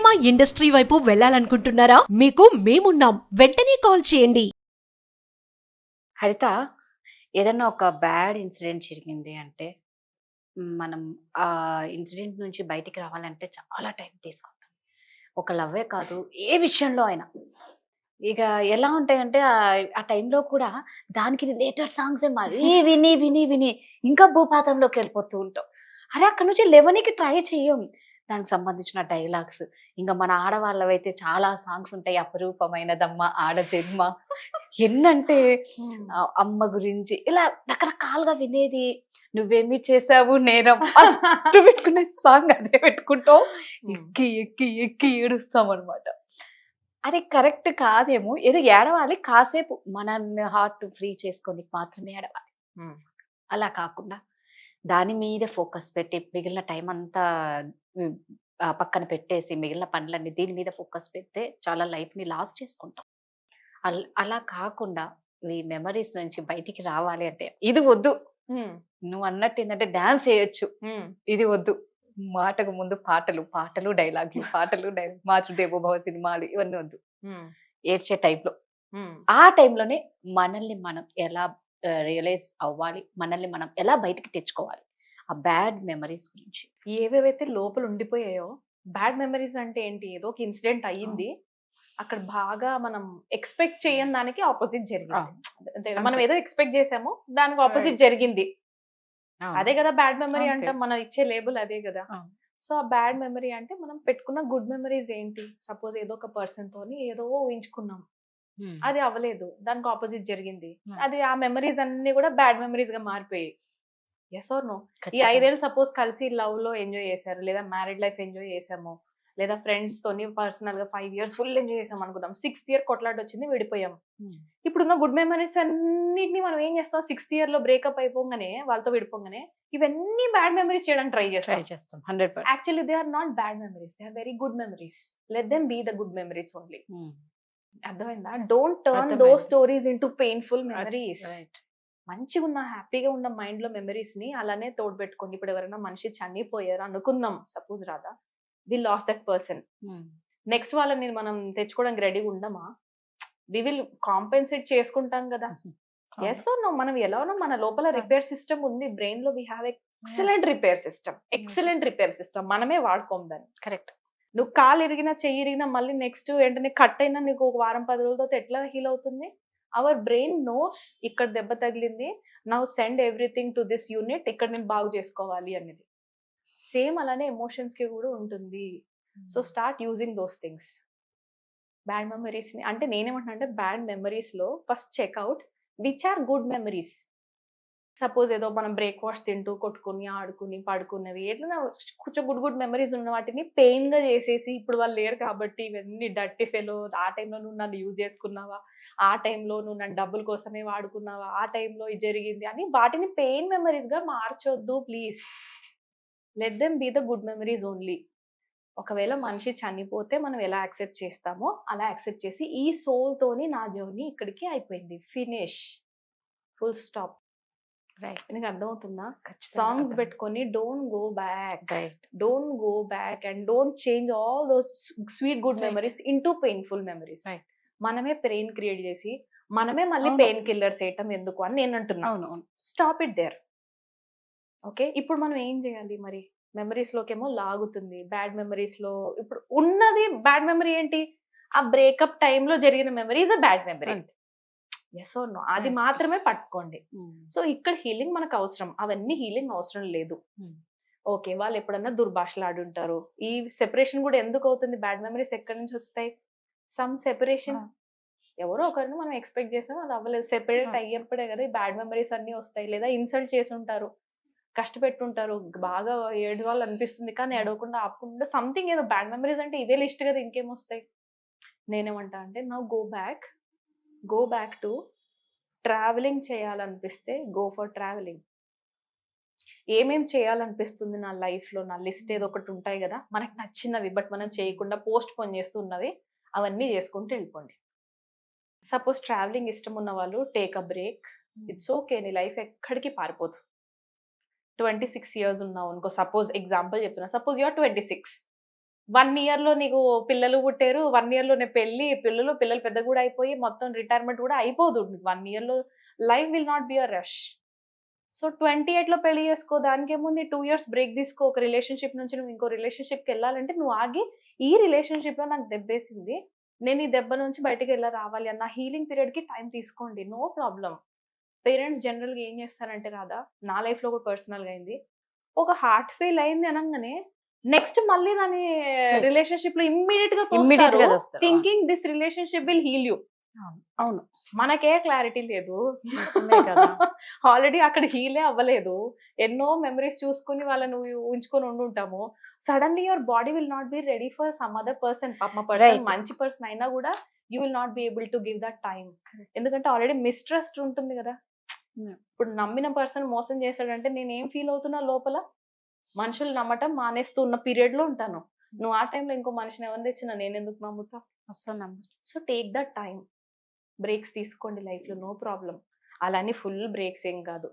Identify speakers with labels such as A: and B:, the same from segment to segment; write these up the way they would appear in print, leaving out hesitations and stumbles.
A: Cinema industry వైపు వెళ్ళాలనుకుంటున్నారా? మీకు మేమున్నాం. వెంటనే కాల్ చేయండి.
B: హరిత, ఏదన్నా ఒక బ్యాడ్ ఇన్సిడెంట్ జరిగింది అంటే మనం ఆ ఇన్సిడెంట్ నుంచి బయటికి రావాలంటే చాలా టైం తీసుకుంటాం. ఒక లవ్వే కాదు, ఏ విషయంలో అయినా. ఇక ఎలా ఉంటాయంటే ఆ టైంలో కూడా దానికి రిలేటెడ్ సాంగ్సే మరీ విని విని విని ఇంకా భూపాతంలోకి వెళ్ళిపోతూ ఉంటాం. అరే అక్కడ నుంచి లేవనీకి ట్రై చెయ్యం. దానికి సంబంధించిన డైలాగ్స్ ఇంకా మన ఆడవాళ్ళవైతే చాలా సాంగ్స్ ఉంటాయి. అపరూపమైనదమ్మ ఆడ జన్మ, ఎన్నంటే అమ్మ గురించి ఇలా రకరకాలుగా వినేది. నువ్వేమి చేసావు నేరం ఫస్ట్ పెట్టుకునే సాంగ్ అదే పెట్టుకుంటాం. ఎక్కి ఎక్కి ఎక్కి ఏడుస్తాం అనమాట. అది కరెక్ట్ కాదేమో, ఏదో ఏడవాలి కాసేపు మన హార్ట్ ఫ్రీ చేసుకొని మాత్రమే ఏడవాలి. అలా కాకుండా దాని మీద ఫోకస్ పెట్టి మిగిలిన టైం అంతా ఉమ్, పక్కన పెట్టేసి మిగిలిన పనులన్నీ దీని మీద ఫోకస్ పెడితే చాలా లైఫ్ ని లాస్ చేసుకుంటాం. అలా కాకుండా ఈ మెమరీస్ నుంచి బయటికి రావాలి అంటే ఇది వద్దు. నువ్వు అన్నట్టు ఏంటంటే డాన్స్ చేయొచ్చు, ఇది వద్దు. మాటకు ముందు పాటలు పాటలు డైలాగులు పాటలు డైలాగ్ మాతృదేవోభవ సినిమాలు ఇవన్నీ వద్దు. ఏడ్చే టైంలో ఆ టైంలోనే మనల్ని మనం ఎలా రియలైజ్ అవ్వాలి, మనల్ని మనం ఎలా బయటికి తెచ్చుకోవాలి ఆ బ్యాడ్ మెమరీస్ గురించి.
C: ఏవేవైతే లోపల ఉండిపోయాయో, బ్యాడ్ మెమరీస్ అంటే ఏంటి, ఏదో ఒక ఇన్సిడెంట్ అయ్యింది, అక్కడ బాగా మనం ఎక్స్పెక్ట్ చేయని దానికి ఆపోజిట్ జరిగింది. అంతే కదా, మనం ఏదో ఎక్స్పెక్ట్ చేసాము, దానికి ఆపోజిట్ జరిగింది. అదే కదా బ్యాడ్ మెమరీ అంటే, మనం ఇచ్చే లేబుల్ అదే కదా. సో ఆ బ్యాడ్ మెమరీ అంటే మనం పెట్టుకున్న గుడ్ మెమరీస్ ఏంటి, సపోజ్ ఏదో ఒక పర్సన్ తోని ఏదో ఊహించుకున్నాం, అది అవ్వలేదు, దానికి ఆపోజిట్ జరిగింది, అది ఆ మెమరీస్ అన్ని కూడా బ్యాడ్ మెమరీస్ గా మారిపోయాయి. Yes or no? ఈ 5 ఏళ్ళు సపోజ్ కలిసి లవ్ లో ఎంజాయ్ చేశారు, లేదా మ్యారీడ్ లైఫ్ ఎంజాయ్ చేసాము, లేదా ఫ్రెండ్స్ తోని పర్సనల్ గా 5 years ఫుల్ ఎంజాయ్ చేసాం అనుకుందాం. 6th year కొట్లాట వచ్చింది, విడిపోయాం. ఇప్పుడున్న గుడ్ మెమరీస్ అన్నిటిని మనం ఏం చేస్తాం, 6th year లో బ్రేకప్ అయిపోగానే, వాళ్ళతో విడిపోగానే ఇవన్నీ బ్యాడ్ మెమరీస్ చేయడానికి ట్రై చేస్తాం.
B: 100%.
C: Actually they are not bad memories, they are very good memories. Let them be the good memories only. అర్థమైందా? Don't turn those stories into painful memories. మంచిగా ఉన్న హ్యాపీగా ఉన్న మైండ్ లో మెమరీస్ ని అలానే తోడ్పెట్టుకోండి. ఇప్పుడు ఎవరైనా మనిషి చనిపోయారు అనుకుందాం, సపోజ్ రాదా, వి లాస్ దట్ పర్సన్. నెక్స్ట్ వాళ్ళని మనం తెచ్చుకోవడానికి రెడీగా ఉండమా? వి విల్ కాంపెన్సేట్ చేసుకుంటాం కదా. Yes or no? మనం ఎలా ఉన్నా మన లోపల రిపేర్ సిస్టమ్ ఉంది, బ్రెయిన్ లో we have excellent repair system. మనమే వాడుకోం దాన్ని.
B: కరెక్ట్.
C: నువ్వు కాలు ఇరిగినా చెయ్యి ఇరిగినా మళ్ళీ నెక్స్ట్ వెంటనే కట్ అయినా నీకు ఒక వారం 10 రోజులతో ఎట్లా హీల్ అవుతుంది? అవర్ బ్రెయిన్ నోస్ ఇక్కడ దెబ్బ తగిలింది, now send everything to this unit, ఇక్కడ నేను బాగు చేసుకోవాలి అనేది. సేమ్ అలానే ఎమోషన్స్ కి కూడా ఉంటుంది. So start using those things. Bad memories ని అంటే నేనేమంటున్నా అంటే, బ్యాడ్ మెమరీస్ లో first check out which are good memories. Suppose ఏదో మనం బ్రేక్ఫాస్ట్ తింటూ కొట్టుకుని ఆడుకుని పడుకున్నవి, ఏదైనా కొంచెం గుడ్ మెమరీస్ ఉన్న వాటిని పెయిన్ గా చేసేసి, ఇప్పుడు వాళ్ళు లేరు కాబట్టి ఇవన్నీ డర్టీ ఫెలో, ఆ టైంలో నువ్వు నన్ను యూజ్ చేసుకున్నావా, ఆ టైంలో నువ్వు నన్ను డబ్బుల కోసమే వాడుకున్నావా, ఆ టైంలో ఇది జరిగింది అని వాటిని పెయిన్ మెమరీస్ గా మార్చొద్దు please. Let them be the good memories only. ఒకవేళ మనిషి చనిపోతే మనం ఎలా యాక్సెప్ట్ చేస్తామో అలా యాక్సెప్ట్ చేసి, ఈ సోల్ తోని నా జర్నీ ఇక్కడికి అయిపోయింది, ఫినిష్, ఫుల్ స్టాప్. రైట్? నీకు అర్థమవుతుందా? సాంగ్స్ పెట్టుకొని don't go back and don't change all those sweet good memories into painful memories. మనమే పెయిన్ క్రియేట్ చేసి మనమే మళ్ళీ పెయిన్ కిల్లర్స్ వేయటం ఎందుకు అని నేను అంటున్నాను. Stop it there. ఓకే, ఇప్పుడు మనం ఏం చేయాలి మరి? మెమరీస్ లోకేమో లాగుతుంది, బ్యాడ్ మెమరీస్ లో ఇప్పుడు ఉన్నది బ్యాడ్ మెమరీ ఏంటి? ఆ బ్రేకప్ టైంలో జరిగిన memory is a bad memory. Yes or no? అది మాత్రమే పట్టుకోండి. సో ఇక్కడ హీలింగ్ మనకు అవసరం, అవన్నీ హీలింగ్ అవసరం లేదు. ఓకే, వాళ్ళు ఎప్పుడన్నా దుర్భాషలాడి ఉంటారు. ఈ సెపరేషన్ కూడా ఎందుకు అవుతుంది? బ్యాడ్ మెమరీస్ ఎక్కడి నుంచి వస్తాయి? సమ్ సెపరేషన్, ఎవరో ఒకరిని మనం ఎక్స్పెక్ట్ చేసాం, అది అవ్వలేదు, సెపరేట్ అయ్యేప్పుడే కదా ఈ బ్యాడ్ మెమరీస్ అన్ని వస్తాయి. లేదా ఇన్సల్ట్ చేసి ఉంటారు, కష్టపెట్టుంటారు, బాగా ఏడవాలి అనిపిస్తుంది కానీ ఏడవకుండా ఆపకుండా సంథింగ్, ఏదో బ్యాడ్ మెమరీస్ అంటే ఇదే లిస్ట్ కదా, ఇంకేమొస్తాయి? నేనేమంటా అంటే, now go back to travelling. చేయాలనిపిస్తే గో ఫర్ ట్రావెలింగ్. ఏమేం చేయాలనిపిస్తుంది నా లైఫ్ లో, నా లిస్ట్ ఏదో ఒకటి ఉంటాయి కదా మనకు నచ్చినవి, బట్ మనం చేయకుండా పోస్ట్ పోన్ చేస్తున్నవి, అవన్నీ చేసుకుంటూ వెళ్ళిపోండి. సపోజ్ ట్రావెలింగ్ ఇష్టం ఉన్న వాళ్ళు take a break. It's okay, నీ లైఫ్ ఎక్కడికి పారిపోదు. 26 years ఉన్నావు అనుకో, సపోజ్ ఎగ్జాంపుల్ చెప్తున్నా, సపోజ్ యూఆర్ 26, 1 ఇయర్ లో నీకు పిల్లలు పుట్టారు, 1 ఇయర్ లోనే పిల్లలు పెద్ద కూడా అయిపోయి మొత్తం రిటైర్మెంట్ కూడా అయిపోదు. 1 ఇయర్ లో life will not be a rush. So 28 లో పెళ్లి చేసుకో, దానికేముంది 2 ఇయర్స్ బ్రేక్ తీసుకో. ఒక రిలేషన్షిప్ నుంచి నువ్వు ఇంకో రిలేషన్షిప్ కి వెళ్ళాలంటే నువ్వు ఆగి, ఈ రిలేషన్షిప్ లో నాకు దెబ్బేసింది, నేను ఈ దెబ్బ నుంచి బయటకు ఎలా రావాలి అన్న హీలింగ్ పీరియడ్ కి టైం తీసుకోండి, నో ప్రాబ్లం. పేరెంట్స్ జనరల్ గా ఏం చేస్తారంటే రాదా, నా లైఫ్ లో కూడా పర్సనల్ గా అయింది, ఒక హార్ట్ ఫెయిల్ అయింది అనగానే నెక్స్ట్ మళ్ళీ దాని రిలేషన్షిప్ లో ఇమ్మీడియట్ గా thinking this relationship will heal you.
B: అవును,
C: మనకే క్లారిటీ లేదు,
B: నిజమే కదా.
C: ఆల్రెడీ అక్కడ హీలే అవ్వలేదు, ఎన్నో మెమరీస్ చూసుకుని వాళ్ళని ఉంచుకొని ఉండుంటాము. Suddenly your body will not be ready for some other person.
B: Right.
C: మంచి పర్సన్ అయినా కూడా you will not be able to give that time. ఎందుకంటే ఆల్రెడీ మిస్ట్రస్ట్ ఉంటుంది కదా. ఇప్పుడు నమ్మిన పర్సన్ మోసం చేశాడంటే నేను ఏం ఫీల్ అవుతున్నా లోపల, మనుషులు నమ్మటం మానేస్తూ ఉన్న పీరియడ్ లో ఉంటాను. నువ్వు ఆ టైంలో ఇంకో మనిషిని ఎవరిని తెచ్చినా నేను ఎందుకు నమ్ముతా?
B: అసలు
C: so take that time, breaks తీసుకోండి లైఫ్ లో, నో ప్రాబ్లం. అలానే ఫుల్ బ్రేక్స్ ఏం కాదు.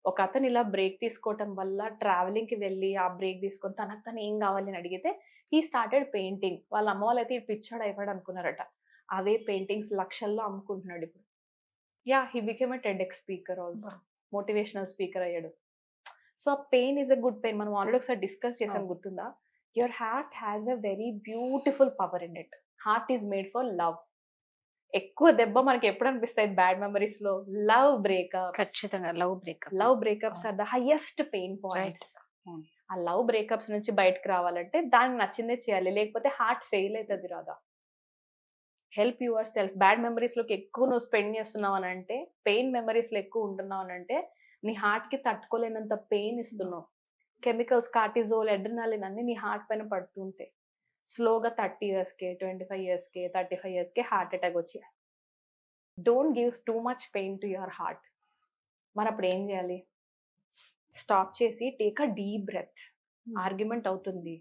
C: ఒక అతను ఇలా బ్రేక్ తీసుకోవటం వల్ల ట్రావెలింగ్ కి వెళ్ళి ఆ బ్రేక్ తీసుకొని తను ఏం కావాలి అని అడిగితే హీ స్టార్టెడ్ పెయింటింగ్. వాళ్ళ అమ్మ వాళ్ళైతే ఈ పిచ్చోడు అయిపోయాడు అనుకున్నారట. అవే పెయింటింగ్స్ లక్షల్లో అమ్ముకుంటున్నాడు ఇప్పుడు. Yeah, he became a TEDx speaker also, motivational speaker అయ్యాడు. సో ఆ pain is a good pain. మనం ఆల్రెడీ ఒకసారి డిస్కస్ చేసాం, గుర్తుందా? Your heart has a very beautiful power in it. Heart is made for love. ఎక్కువ దెబ్బ మనకి ఎప్పుడు అనిపిస్తాయి బ్యాడ్ మెమరీస్ లో? Love breakup.
B: ఖచ్చితంగా
C: love breakups are the highest pain points. ఆ లవ్ బ్రేకప్స్ నుంచి బయటకు రావాలంటే దానికి నచ్చిందే చేయాలి, లేకపోతే హార్ట్ ఫెయిల్ అవుతుంది రాదా. Help your self. Bad memories లోకి ఎక్కువ నువ్వు స్పెండ్ చేస్తున్నావు అని అంటే, పెయిన్ మెమరీస్ లో ఎక్కువ ఉంటున్నావు అని అంటే నీ హార్ట్ కి తట్టుకోలేనంత పెయిన్ ఇస్తున్నావు. కెమికల్స్, కార్టిజోల్, అడ్రినాలిన్ అన్ని నీ హార్ట్ పైన పడుతుంటాయి. స్లోగా 30 years కే, 25 years కే, 35 years కే హార్ట్ అటాక్ వచ్చి. Don't give too much pain to your heart. మరి అప్పుడు ఏం చేయాలి? స్టాప్ చేసి take a deep breath. Argument అవుతుంది,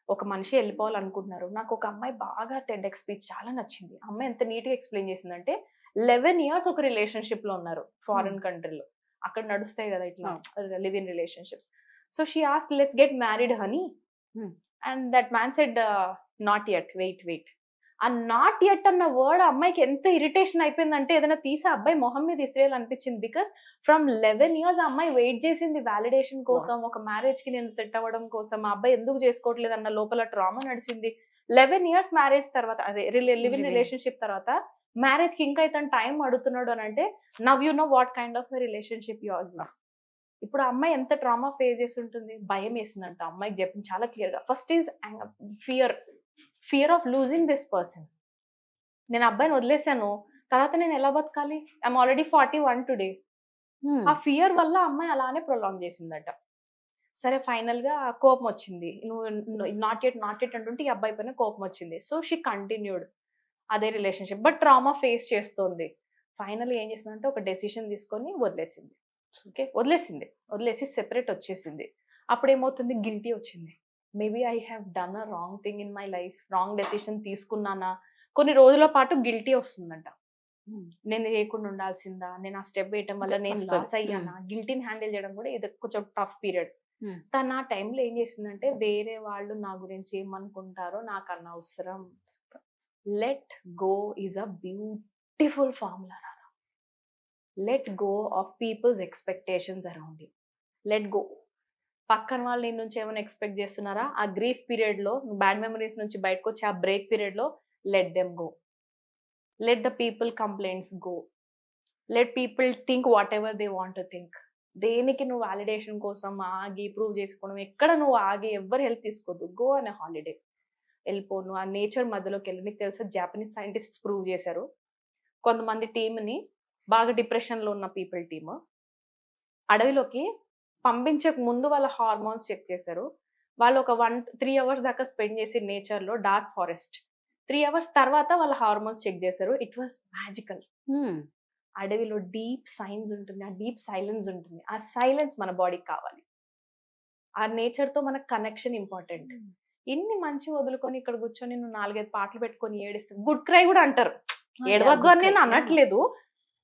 C: ఒక మనిషి వెళ్ళిపోవాలనుకుంటున్నారు. నాకు ఒక అమ్మాయి బాగా టెడ్ఎక్స్ స్పీచ్ చాలా నచ్చింది. అమ్మాయి ఎంత నీట్గా ఎక్స్ప్లెయిన్ చేసిందంటే 11 years ఒక రిలేషన్షిప్ లో ఉన్నారు ఫారిన్ కంట్రీలో. అక్కడ నడుస్తాయి కదా ఇట్లా live in relationships. So she asked, let's get married honey. And that man said, not yet, wait. ఆ నాట్ యెట్ అన్న వర్డ్ అమ్మాయికి ఎంత ఇరిటేషన్ అయిపోయిందంటే ఏదైనా తీసి అబ్బాయి మొహం మీద ఇసిరేయాలనిపించింది. బికాస్ ఫ్రమ్ 11 years ఆ అమ్మాయి వెయిట్ చేసింది వ్యాలిడేషన్ కోసం, ఒక మ్యారేజ్ కి నేను సెట్ అవ్వడం కోసం. ఆ అబ్బాయి ఎందుకు చేసుకోవట్లేదు అన్న లోపల ట్రామా నడిచింది. 11 years మ్యారేజ్ తర్వాత, అదే లివ్ ఇన్ రిలేషన్షిప్ తర్వాత మ్యారేజ్ కి ఇంకా అయితే టైం అడుగుతున్నాడు అని అంటే, now you know what kind of relationship yours this. ఇప్పుడు ఆ అమ్మాయి ఎంత ట్రామా ఫేస్ చేసి ఉంటుంది. భయం వేసిందంట అమ్మాయికి చెప్పింది చాలా క్లియర్ గా. First is fear of losing this person. నేను అబ్బాయిని వదిలేసాను, తర్వాత నేను ఎలా బతకాలి? I'm already 41 today. ఆ ఫియర్ వల్ల అమ్మాయి అలానే ప్రొలాంగ్ చేసిందట. సరే ఫైనల్ గా కోపం వచ్చింది. నువ్వు నాట్ ఎట్ అంటుంటే ఈ అబ్బాయి పైన కోపం వచ్చింది. సో షీ కంటిన్యూడ్ అదే రిలేషన్షిప్, బట్ ట్రామా ఫేస్ చేస్తుంది. ఫైనల్ ఏం చేసిందంటే ఒక డెసిషన్ తీసుకొని వదిలేసింది. ఓకే, వదిలేసి సెపరేట్ వచ్చేసింది. అప్పుడు ఏమవుతుంది? గిల్టీ వచ్చింది. Maybe I have done a wrong thing in my life, wrong decision తీసుకున్నానా. కొన్ని రోజుల పాటు గిల్టీ వస్తుందంట. నేను చేయకుండా ఉండాల్సిందా, నేను ఆ స్టెప్ వేయటం వల్ల నేను లాస్ అయ్యానా. గిల్టీని హ్యాండిల్ చేయడం కూడా ఇది కొంచెం టఫ్ పీరియడ్. తను ఆ టైంలో ఏం చేసిందంటే, వేరే వాళ్ళు నా గురించి ఏమనుకుంటారో నాకు అనవసరం. Let go is a beautiful formula. Let go of people's expectations around you. Let go. పక్కన వాళ్ళు నీ నుంచి ఏమైనా ఎక్స్పెక్ట్ చేస్తున్నారా? ఆ గ్రీఫ్ పీరియడ్ లో, బ్యాడ్ మెమరీస్ నుంచి బయటకు వచ్చి ఆ బ్రేక్ పీరియడ్ లో let them go. Let the people complaints go. Let people think whatever they want to think. దేనికి నువ్వు వాలిడేషన్ కోసం ఆగి ప్రూవ్ చేసుకోవడం, ఎక్కడ నువ్వు ఆగి ఎవరు హెల్ప్ తీసుకోవద్దు. గో అనే హాలిడే, వెళ్ళిపోను. ఆ నేచర్ మధ్యలోకి వెళ్ళి. నీకు తెలుసా, జాపనీస్ సైంటిస్ట్స్ ప్రూవ్ చేశారు. కొంతమంది టీంని, బాగా డిప్రెషన్లో ఉన్న పీపుల్ టీమ్, అడవిలోకి పంపించక ముందు వాళ్ళ హార్మోన్స్ చెక్ చేశారు. వాళ్ళు ఒక 3 hours దాకా స్పెండ్ చేసి నేచర్లో, డార్క్ ఫారెస్ట్. 3 hours తర్వాత వాళ్ళ హార్మోన్స్ చెక్ చేశారు. It was magical. అడవిలో డీప్ సైన్స్ ఉంటుంది, ఆ డీప్ సైలెన్స్ ఉంటుంది. ఆ సైలెన్స్ మన బాడీకి కావాలి. ఆ నేచర్తో మనకు కనెక్షన్ ఇంపార్టెంట్. ఇన్ని మంచి వదులుకొని ఇక్కడ కూర్చొని నువ్వు 4-5 పాటలు పెట్టుకొని ఏడిస్తే, గుడ్ క్రై కూడా అంటారు. ఏడవద్దు అని నేను అనట్లేదు,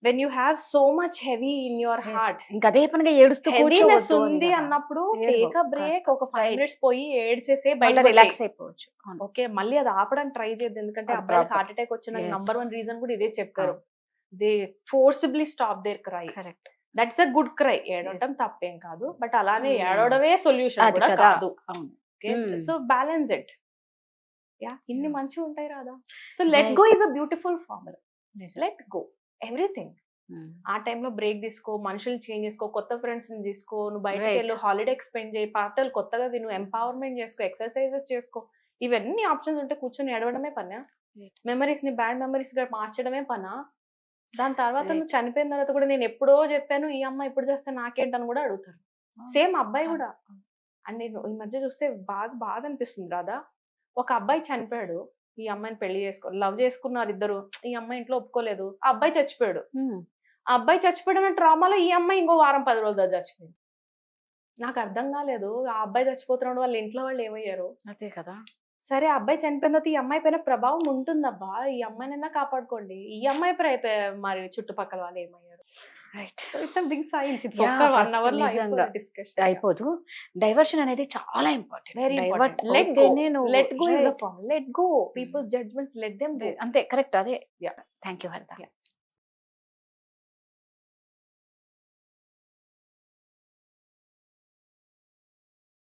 C: when you have so much heavy in your heart,
B: ఇంకా అదే పనిగా ఏడుస్తూ
C: హెవీనెస్
B: కూర్చోవద్దు అని
C: ఉంది
B: కదా.
C: అన్నప్పుడు
B: ఏడవకు,
C: టేక్ అ బ్రేక్,
B: కాస్త.
C: ఒక 5
B: Right.
C: మినిట్స్ పోయి ఏడ్చేసే
B: మళ్ళీ
C: బయట
B: రిలాక్స్ అయిపోవచ్చు. అవును.
C: ఓకే, మళ్ళీ అది ఆపడానికి ట్రై చేయద్దు. ఎందుకంటే
B: అది
C: అబ్బాయిలకు
B: proper.
C: హార్ట్ అటాక్ వచ్చిన
B: Yes.
C: నంబర్ 1 రీజన్ కూడా ఇదే చెప్పారు. They forcibly stop their cry.
B: Correct.
C: That's a good cry. ఏడవటం తప్పేం కాదు, బట్ అలానే
B: Hmm.
C: ఏడవడమే సొల్యూషన్
B: అది
C: కూడా
B: కదా.
C: కాదు.
B: అవును.
C: Okay,
B: Hmm.
C: So balance it. Yeah, ఇన్ని
B: Yeah.
C: మంచిగా ఉంటాయి రాదా. So let go is a beautiful formula. Let go everything. ఆ టైంలో బ్రేక్ తీసుకో, మనుషులు చేంజ్ చేసుకో, కొత్త ఫ్రెండ్స్ ని తీసుకో, నువ్వు బయటకు
B: Right.
C: వెళ్ళు, హాలిడే స్పెండ్ చేయి, పాటలు కొత్తగా విను, ఎంపవర్మెంట్ చేసుకో, ఎక్సర్సైజెస్ చేసుకో. ఇవన్నీ ఆప్షన్స్ ఉంటే కూర్చొని ఏడవడమే పనా?
B: Right.
C: మెమరీస్ ని బ్యాడ్ మెమరీస్ గా మార్చడమే పనా? దాని తర్వాత
B: Right.
C: నువ్వు చనిపోయిన తర్వాత కూడా నేను ఎప్పుడో చెప్పాను, ఈ అమ్మాయి ఇప్పుడు చేస్తే నాకేంటని కూడా అడుగుతారు. సేమ్ అబ్బాయి కూడా. అండ్ నేను ఈ మధ్య చూస్తే బాగా బాధ అనిపిస్తుంది రాదా. ఒక అబ్బాయి చనిపోయాడు, ఈ అమ్మాయిని పెళ్లి లవ్ చేసుకున్నారు ఇద్దరు, ఈ అమ్మాయి ఇంట్లో ఒప్పుకోలేదు, ఆ అబ్బాయి చచ్చిపోయాడు. ఆ అబ్బాయి చచ్చిపోయిన ట్రామాలో ఈ అమ్మాయి ఇంకో వారం 10 రోజులు చచ్చిపోయింది. నాకు అర్థం కాలేదు, ఆ అబ్బాయి చచ్చిపోతున్నాడు, వాళ్ళ ఇంట్లో వాళ్ళు ఏమయ్యారు.
B: అదే కదా.
C: సరే, ఆ అబ్బాయి చనిపోయిన తర్వాత ఈ అమ్మాయి పైన ప్రభావం ఉంటుందబ్బా, ఈ అమ్మాయినైనా కాపాడుకోండి. ఈ అమ్మాయి మరి చుట్టుపక్కల వాళ్ళు ఏమయ్యారు.
B: Right.
C: It's big science. It's
B: Yeah,
C: ఒక 1
B: first
C: అవర్ లో
B: నిజంగా
C: డిస్కషన్
B: అయిపోదు. డైవర్షన్ అనేది చాలా important.
C: Very
B: divert
C: important. Let go. Let go is the
B: Right.
C: Form. Let go. People's judgements, let them go.
B: అంతే, కరెక్ట్. అదే.
C: Yeah.
B: Thank you Haritha.
C: Yeah.